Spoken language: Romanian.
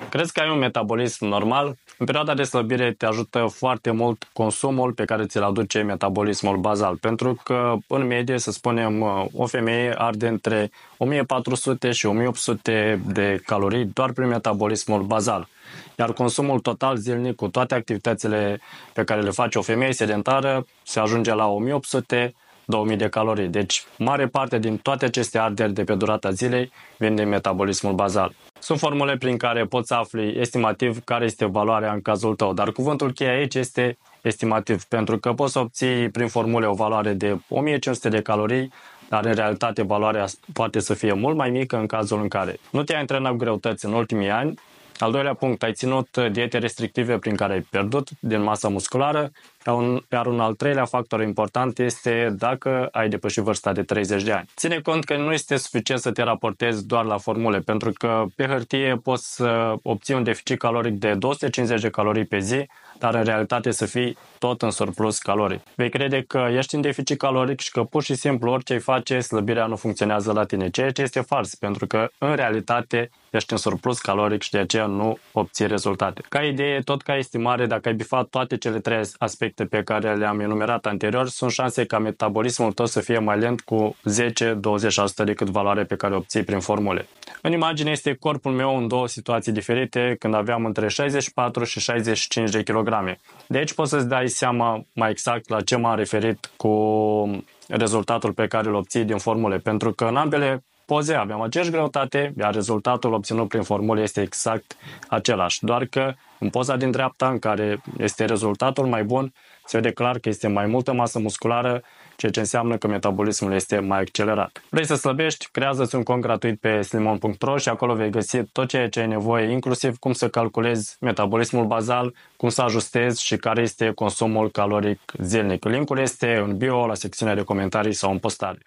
Crezi că ai un metabolism normal? În perioada de slăbire te ajută foarte mult consumul pe care ți-l aduce metabolismul bazal, pentru că în medie, să spunem, o femeie arde între 1400 și 1800 de calorii doar prin metabolismul bazal. Iar consumul total zilnic cu toate activitățile pe care le face o femeie sedentară se ajunge la 1800-2000 de calorii. Deci, mare parte din toate aceste arderi de pe durata zilei vin din metabolismul bazal. Sunt formule prin care poți să afli estimativ care este valoarea în cazul tău, dar cuvântul cheie aici este estimativ, pentru că poți să obții prin formule o valoare de 1500 de calorii, dar în realitate valoarea poate să fie mult mai mică în cazul în care nu te-ai antrenat cu greutăți în ultimii ani. Al doilea punct, ai ținut diete restrictive prin care ai pierdut din masă musculară, iar un al treilea factor important este dacă ai depășit vârsta de 30 de ani. Ține cont că nu este suficient să te raportezi doar la formule, pentru că pe hârtie poți să obții un deficit caloric de 250 de calorii pe zi, dar în realitate să fii tot în surplus caloric. Vei crede că ești în deficit caloric și că pur și simplu orice îi face, slăbirea nu funcționează la tine, ceea ce este fals, pentru că în realitate ești în surplus caloric și de aceea nu obții rezultate. Ca idee, tot ca estimare, dacă ai bifat toate cele trei aspecte pe care le-am enumerat anterior, sunt șanse ca metabolismul tău să fie mai lent cu 10-20% decât valoarea pe care o obții prin formule. În imagine este corpul meu în două situații diferite când aveam între 64 și 65 de kilograme. De aici poți să-ți dai seama mai exact la ce m-am referit cu rezultatul pe care îl obții din formule, pentru că în ambele poze aveam aceeași greutate, iar rezultatul obținut prin formule este exact același, doar că în poza din dreapta, în care este rezultatul mai bun, se vede clar că este mai multă masă musculară, ceea ce înseamnă că metabolismul este mai accelerat. Vrei să slăbești? Creează-ți un cont gratuit pe slimon.ro și acolo vei găsi tot ceea ce ai nevoie, inclusiv cum să calculezi metabolismul bazal, cum să ajustezi și care este consumul caloric zilnic. Linkul este în bio, la secțiunea de comentarii sau în postare.